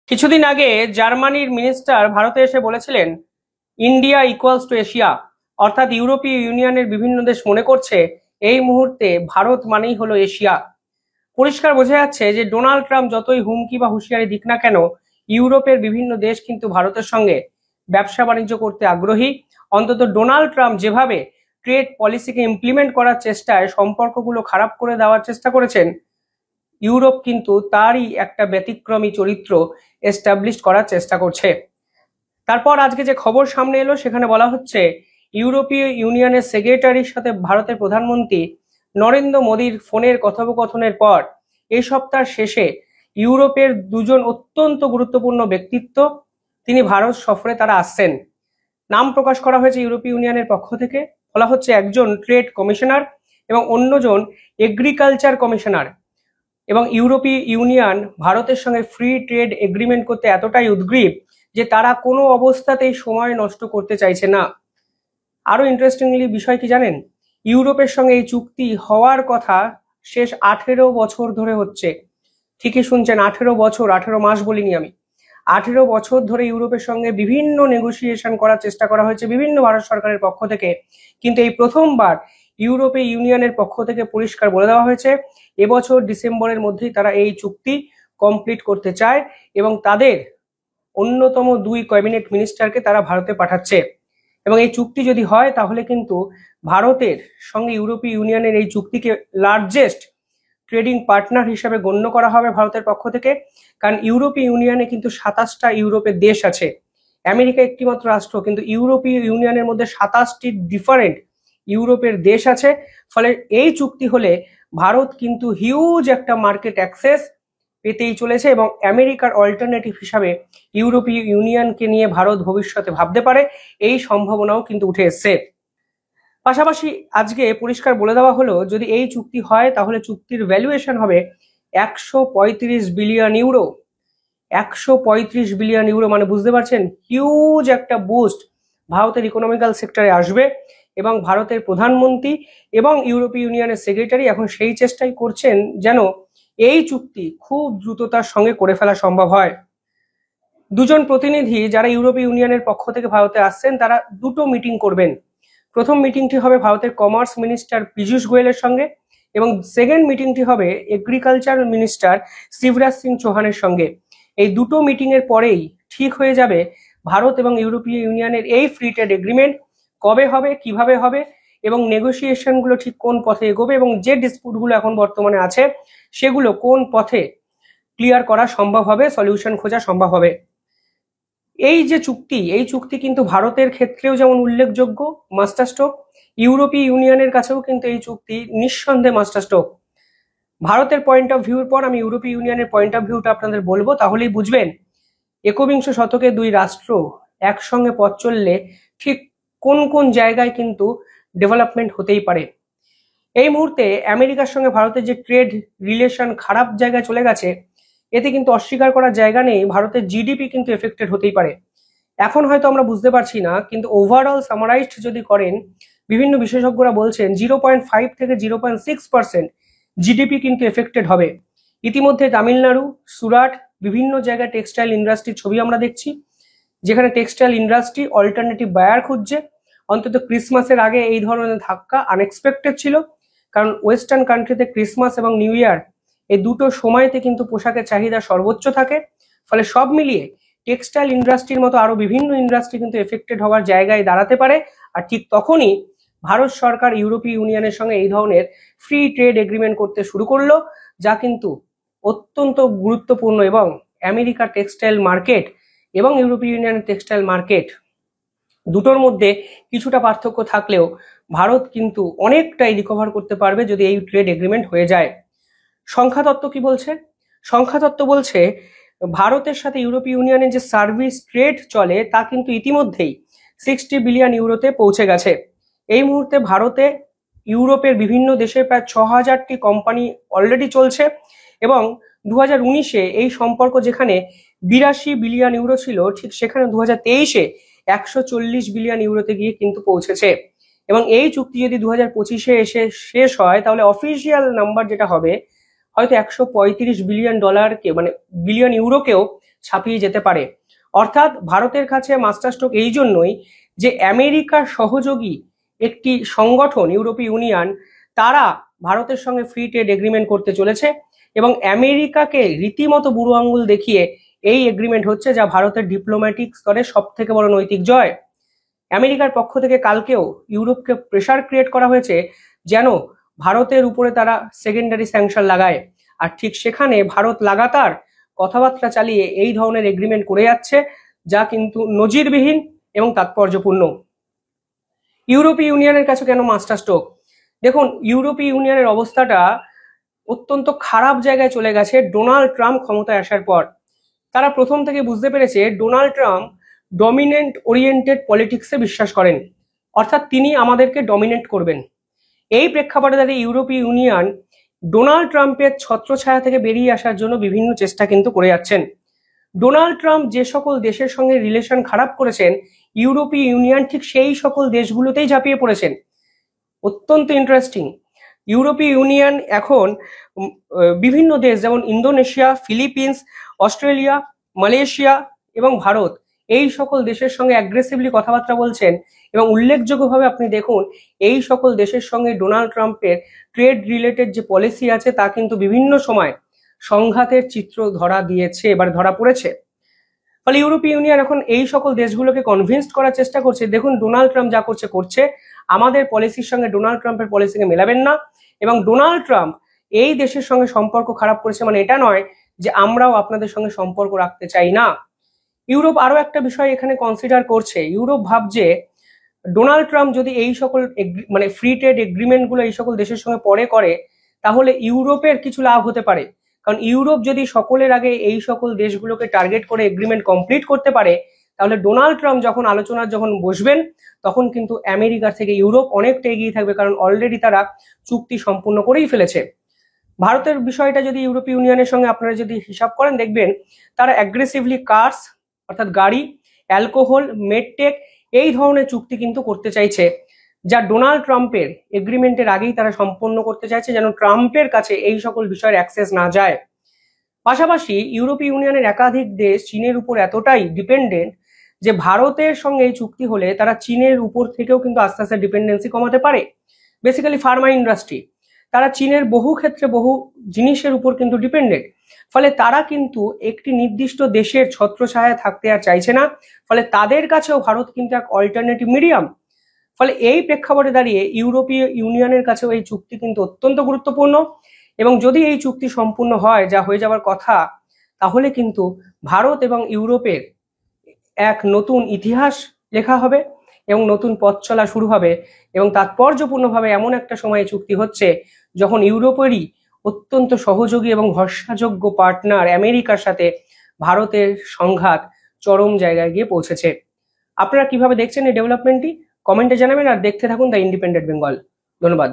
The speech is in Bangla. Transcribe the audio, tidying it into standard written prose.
কিছুদিন আগে জার্মানির মিনিস্টার ভারতে এসে বলেছিলেন ইন্ডিয়া ইকুয়ালস টু এশিয়া, অর্থাৎ ইউরোপীয় ইউনিয়নের বিভিন্ন দেশ মনে করছে এই মুহূর্তে ভারত মানেই হলো এশিয়া। পরিষ্কার বোঝা যাচ্ছে যে ডোনাল্ড ট্রাম্প যতই হুমকি বা হুঁশিয়ারি দিক না কেন, ইউরোপের বিভিন্ন দেশ কিন্তু ভারতের সঙ্গে ব্যবসা বাণিজ্য করতে আগ্রহী। অন্তত ডোনাল্ড ট্রাম্প যেভাবে ট্রেড পলিসিকে ইমপ্লিমেন্ট করার চেষ্টায় সম্পর্কগুলো খারাপ করে দেওয়ার চেষ্টা করেছেন, ইউরোপ কিন্তু তারই একটা ব্যতিক্রমী চরিত্র এস্টাবলিশ করার চেষ্টা করছে। তারপর আজকে যে খবর সামনে এলো সেখানে বলা হচ্ছে ইউরোপীয় ইউনিয়নের সেক্রেটারির সাথে ভারতের প্রধানমন্ত্রী নরেন্দ্র মোদীর ফোনের কথোপকথনের পর এই সপ্তাহের শেষে ইউরোপের দুজন অত্যন্ত গুরুত্বপূর্ণ ব্যক্তিত্ব তিনি ভারত সফরে তারা আসছেন। নাম প্রকাশ করা হয়েছে ইউরোপীয় ইউনিয়নের পক্ষ থেকে। বলা হচ্ছে একজন ট্রেড কমিশনার এবং অন্যজন এগ্রিকালচার কমিশনার। এবং ইউরোপীয় ইউনিয়ন ভারতের সঙ্গে ফ্রি ট্রেড এগ্রিমেন্ট করতে এতটাই উদ্গ্রীব যে তারা কোনো অবস্থাতেই সময় নষ্ট করতে চাইছে না। আরো ইন্টারেস্টিংলি বিষয় কি জানেন, ইউরোপের সঙ্গে এই চুক্তি হওয়ার কথা শেষ 18 বছর ধরে হচ্ছে। ঠিকই শুনছেন, 18 বছর, 18 মাস বলিনি আমি। 18 বছর ধরে ইউরোপের সঙ্গে বিভিন্ন নেগোসিয়েশন করার চেষ্টা করা হয়েছে বিভিন্ন ভারত সরকারের পক্ষ থেকে, কিন্তু এই প্রথমবার ইউরোপীয় ইউনিয়নের পক্ষ থেকে পরিষ্কার বলে দেওয়া হয়েছে এবছর ডিসেম্বরের মধ্যেই তারা এই চুক্তি কমপ্লিট করতে চায় এবং তাদের অন্যতম 2 ক্যাবিনেট মিনিস্টারকে তারা ভারতে পাঠাচ্ছে। এবং এই চুক্তি যদি হয় তাহলে কিন্তু ভারতের সঙ্গে ইউরোপীয় ইউনিয়নের এই চুক্তিকে লার্জেস্ট ট্রেডিং পার্টনার হিসেবে গণ্য করা হবে ভারতের পক্ষ থেকে। কারণ ইউরোপীয় ইউনিয়নে কিন্তু 27টা ইউরোপের দেশ আছে, আমেরিকা একটিমাত্র রাষ্ট্র, কিন্তু ইউরোপীয় ইউনিয়নের মধ্যে 27টি ডিফারেন্ট ইউরোপের দেশ আছে। ফলে এই চুক্তি হলে ভারত কিন্তু হিউজ একটা মার্কেট অ্যাক্সেস পেতেই চলেছে এবং আমেরিকার অল্টারনেটিভ হিসাবে ইউরোপীয় ইউনিয়নকে নিয়ে ভারত ভবিষ্যতে ভাবতে পারে, এই সম্ভাবনাও কিন্তু উঠে এসছে। পাশাপাশি আজকে পরিষ্কার বলে দেওয়া হলো যদি এই চুক্তি হয় তাহলে চুক্তির ভ্যালুয়েশন হবে 135 বিলিয়ন ইউরো। 135 বিলিয়ন ইউরো মানে বুঝতে পারছেন হিউজ একটা বুস্ট ভারতের ইকোনমিক্যাল সেক্টরে আসবে। এবং ভারতের প্রধানমন্ত্রী এবং ইউরোপীয় ইউনিয়নের সেক্রেটারি এখন সেই চেষ্টাই করছেন যেন এই চুক্তি খুব দ্রুততার সঙ্গে করে ফেলা সম্ভব হয়। দুজন প্রতিনিধি যারা ইউরোপীয় ইউনিয়নের পক্ষ থেকে ভারতে আসছেন তারা দুটো মিটিং করবেন। প্রথম মিটিংটি হবে ভারতের কমার্স মিনিস্টার পীযূষ গোয়েলের সঙ্গে এবং সেকেন্ড মিটিংটি হবে এগ্রিকালচার মিনিস্টার শিবরাজ সিং চৌহানের সঙ্গে। এই দুটো মিটিং এর পরেই ঠিক হয়ে যাবে ভারত এবং ইউরোপীয় ইউনিয়নের এই ফ্রি ট্রেড এগ্রিমেন্ট কবে হবে, কিভাবে হবে এবং নেগোসিয়েশন গুলো ঠিক কোন পথে এগোবে এবং যে ডিসপুট গুলো এখন বর্তমানে আছে সেগুলো কোন পথে ক্লিয়ার করা সম্ভব হবে, সলিউশন খোঁজা সম্ভব হবে। এই যে চুক্তি, এই চুক্তি কিন্তু ভারতের ক্ষেত্রেও যেমন উল্লেখযোগ্য মাস্টার স্ট্রোক, ইউরোপীয় ইউনিয়নের কাছেও কিন্তু এই চুক্তি নিঃসন্দেহে মাস্টার স্ট্রোক। ভারতের পয়েন্ট অফ ভিউর পর আমি ইউরোপীয় ইউনিয়নের পয়েন্ট অফ ভিউটা আপনাদের বলবো, তাহলেই বুঝবেন একবিংশ শতকে দুই রাষ্ট্র একসঙ্গে পথ চললে ঠিক কোন কোন জায়গায় কিন্তু ডেভেলপমেন্ট হতেই পারে। এই মুহূর্তে আমেরিকার সঙ্গে ভারতের যে ট্রেড রিলেশন খারাপ জায়গায় চলে গেছে, এতে কিন্তু অস্বীকার করার জায়গা নেই ভারতের জিডিপি কিন্তু এফেক্টেড হতেই পারে। এখন হয়তো আমরা বুঝতে পারছি না, কিন্তু ওভারঅল সামারাইজড যদি করেন বিভিন্ন বিশেষজ্ঞরা বলছেন 0.5 থেকে 0.6% জিডিপি কিন্তু এফেক্টেড হবে। ইতিমধ্যে তামিলনাড়ু, সুরাট, বিভিন্ন জায়গায় টেক্সটাইল ইন্ডাস্ট্রির ছবি আমরা দেখছি, যেখানে টেক্সটাইল ইন্ডাস্ট্রি অল্টারনেটিভ বায়ার খুঁজছে। অন্তত ক্রিসমাসের আগে এই ধরনের ধাক্কা আনএক্সপেক্টেড ছিল, কারণ ওয়েস্টার্ন কান্ট্রিতে ক্রিসমাস এবং নিউ ইয়ার এই দুটো সময়তে কিন্তু পোশাকের চাহিদা সর্বোচ্চ থাকে। ফলে সব মিলিয়ে টেক্সটাইল ইন্ডাস্ট্রির মতো আরো বিভিন্ন ইন্ডাস্ট্রি কিন্তু এফেক্টেড হওয়ার জায়গায় দাঁড়াতে পারে। আর ঠিক তখনই ভারত সরকার ইউরোপীয় ইউনিয়নের সঙ্গে এই ধরনের ফ্রি ট্রেড এগ্রিমেন্ট করতে শুরু করলো, যা কিন্তু অত্যন্ত গুরুত্বপূর্ণ এবং আমেরিকার টেক্সটাইল মার্কেট এবং ইউরোপীয় ইউনিয়নের টেক্সটাইল মার্কেট দুটোর মধ্যে কিছুটা পার্থক্য থাকলেও ভারত কিন্তু অনেকটাই রিকভার করতে পারবে যদি এই ট্রেড এগ্রিমেন্ট হয়ে যায়। সংখ্যাতত্ত্ব কি বলছে? সংখ্যাতত্ত্ব বলছে ভারতের সাথে ইউরোপীয় ইউনিয়নের যে সার্ভিস ট্রেড চলে তা কিন্তু ইতিমধ্যেই 60 বিলিয়ন ইউরোতে পৌঁছে গেছে। এই মুহূর্তে ভারতে ইউরোপের বিভিন্ন দেশের প্রায় 6000টি কোম্পানি অলরেডি চলছে এবং 2019-এ এই সম্পর্ক যেখানে 82 বিলিয়ন ইউরো ছিল, ঠিক সেখানে 2023-এ 140 বিলিয়ন ইউরোতে গিয়ে কিন্তু পৌঁছেছে। এবং এই চুক্তি যদি 2025-এ এসে শেষ হয় তাহলে অফিসিয়াল নাম্বার যেটা হবে হয়তো 135 বিলিয়ন ডলারকে মানে বিলিয়ন ইউরোকেও ছাপিয়ে যেতে পারে। অর্থাৎ ভারতের কাছে মাস্টার স্ট্রোক এই জন্যই যে আমেরিকার সহযোগী একটি সংগঠন ইউরোপীয় ইউনিয়ন, তারা ভারতের সঙ্গে ফ্রি ট্রেড এগ্রিমেন্ট করতে চলেছে এবং আমেরিকাকে রীতিমতো বুড়ো আঙ্গুল দেখিয়ে এই এগ্রিমেন্ট হচ্ছে, যা ভারতের ডিপ্লোম্যাটিক স্তরে সব থেকে বড় নৈতিক জয়। আমেরিকার পক্ষ থেকে কালকেও ইউরোপকে প্রেসার ক্রিয়েট করা হয়েছে যেন ভারতের উপরে তারা সেকেন্ডারি স্যাংশন লাগায়, আর ঠিক সেখানে ভারত লাগাতার কথাবার্তা চালিয়ে এই ধরনের এগ্রিমেন্ট করে যাচ্ছে, যা কিন্তু নজিরবিহীন এবং তাৎপর্যপূর্ণ। ইউরোপীয় ইউনিয়নের কাছে কেন মাস্টার স্ট্রোক? দেখুন, ইউরোপীয় ইউনিয়নের অবস্থাটা অত্যন্ত খারাপ জায়গায় চলে গেছে ডোনাল্ড ট্রাম্প ক্ষমতায় আসার পর। তারা প্রথম থেকে বুঝতে পেরেছে ডোনাল্ড ট্রাম্প ডমিনেন্ট ওরিয়েন্টেড পলিটিক্সে বিশ্বাস করেন, অর্থাৎ তিনি আমাদেরকে ডমিনেট করবেন। এই প্রেক্ষাপটে দাঁড়িয়ে ইউরোপীয় ইউনিয়ন ডোনাল্ড ট্রাম্পের ছত্রছায়া থেকে বেরিয়ে আসার জন্য বিভিন্ন চেষ্টা কিন্তু করে যাচ্ছেন। ডোনাল্ড ট্রাম্প যে সকল দেশের সঙ্গে রিলেশন খারাপ করেছেন, ইউরোপীয় ইউনিয়ন ঠিক সেই সকল দেশগুলোতেই ঝাঁপিয়ে পড়েছেন। অত্যন্ত ইন্টারেস্টিং। ইউরোপীয় ইউনিয়ন এখন বিভিন্ন দেশ যেমন ইন্দোনেশিয়া, ফিলিপিন্স, অস্ট্রেলিয়া, মালয়েশিয়া এবং ভারত, এই সকল দেশের সঙ্গে অ্যাগ্রেসিভলি কথাবার্তা বলছেন এবং উল্লেখযোগ্যভাবে আপনি দেখুন এই সকল দেশের সঙ্গে ডোনাল্ড ট্রাম্পের ট্রেড রিলেটেড যে পলিসি আছে তা কিন্তু বিভিন্ন সময় সংঘাতের চিত্র ধরা দিয়েছে, এবার ধরা পড়েছে। ফলে ইউরোপীয় ইউনিয়ন এখন এই সকল দেশগুলোকে কনভিন্সড করার চেষ্টা করছে, দেখুন ডোনাল্ড ট্রাম্প যা করছে আমাদের পলিসির সঙ্গে ডোনাল্ড ট্রাম্পের পলিসিকে মেলাবেন না, এবং ডোনাল্ড ট্রাম্প এই দেশের সঙ্গে সম্পর্ক খারাপ করেছে মানে এটা নয় যে আমরাও আপনাদের সঙ্গে সম্পর্ক রাখতে চাই না। ইউরোপ আরো একটা বিষয় এখানে কনসিডার করছে। ইউরোপ ভাবছে ডোনাল্ড ট্রাম্প যদি এই সকল মানে ফ্রি ট্রেড এগ্রিমেন্ট গুলো এই সকল দেশের সঙ্গে পরে করে, তাহলে ইউরোপের কিছু লাভ হতে পারে। কারণ ইউরোপ যদি সকলের আগে এই সকল দেশগুলোকে টার্গেট করে এগ্রিমেন্ট কমপ্লিট করতে পারে, তাহলে ডোনাল্ড ট্রাম্প যখন আলোচনার যখন বসবেন তখন কিন্তু আমেরিকার থেকে ইউরোপ অনেকটা এগিয়ে থাকবে, কারণ অলরেডি তারা চুক্তি সম্পূর্ণ করেই ফেলেছে। ভারতের বিষয়টা যদি ইউরোপীয় ইউনিয়নের সঙ্গে আপনারা যদি হিসাব করেন, দেখবেন তারা অ্যাগ্রেসিভলি কার্স অর্থাৎ গাড়ি, অ্যালকোহল, মেডটেক এই ধরনের চুক্তি কিন্তু করতে চাইছে, যা ডোনাল্ড ট্রাম্পের এগ্রিমেন্টের আগেই তারা সম্পন্ন করতে চাইছে, যেন ট্রাম্পের কাছে এই সকল বিষয়ের অ্যাক্সেস না যায়। পাশাপাশি ইউরোপীয় ইউনিয়নের একাধিক দেশ চীনের উপর এতটাই ডিপেন্ডেন্ট যে ভারতের সঙ্গে এই চুক্তি হলে তারা চীনের উপর থেকেও কিন্তু আস্তে আস্তে ডিপেন্ডেন্সি কমাতে পারে। বেসিক্যালি ফার্মা ইন্ডাস্ট্রি, তারা চীনের বহু ক্ষেত্রে বহু জিনিসের উপর কিন্তু ডিপেন্ডেন্ট। ফলে তারা কিন্তু একটি নির্দিষ্ট দেশের ছত্রছায়ায় থাকতে আর চাইছে না, ফলে তাদের কাছেও ভারত কিন্তু এক অল্টারনেটিভ মিডিয়াম। ফলে এই প্রেক্ষাপটে দাঁড়িয়ে ইউরোপীয় ইউনিয়নের কাছেও এই চুক্তি কিন্তু অত্যন্ত গুরুত্বপূর্ণ, এবং যদি এই চুক্তি সম্পূর্ণ হয়, যা হয়ে যাওয়ার কথা, তাহলে কিন্তু ভারত এবং ইউরোপের এক নতুন ইতিহাস লেখা হবে এবং নতুন পথ চলা শুরু হবে। এবং তাৎপর্যপূর্ণভাবে এমন একটা সময়ে চুক্তি হচ্ছে যখন ইউরোপেরই অত্যন্ত সহযোগী এবং ভরসাযোগ্য পার্টনার আমেরিকার সাথে ভারতের সংঘাত চরম জায়গায় গিয়ে পৌঁছেছে। আপনারা কিভাবে দেখছেন এই ডেভেলপমেন্টটি কমেন্টে জানাবেন, আর দেখতে থাকুন দ্য ইন্ডিপেন্ডেন্ট বেঙ্গল। ধন্যবাদ।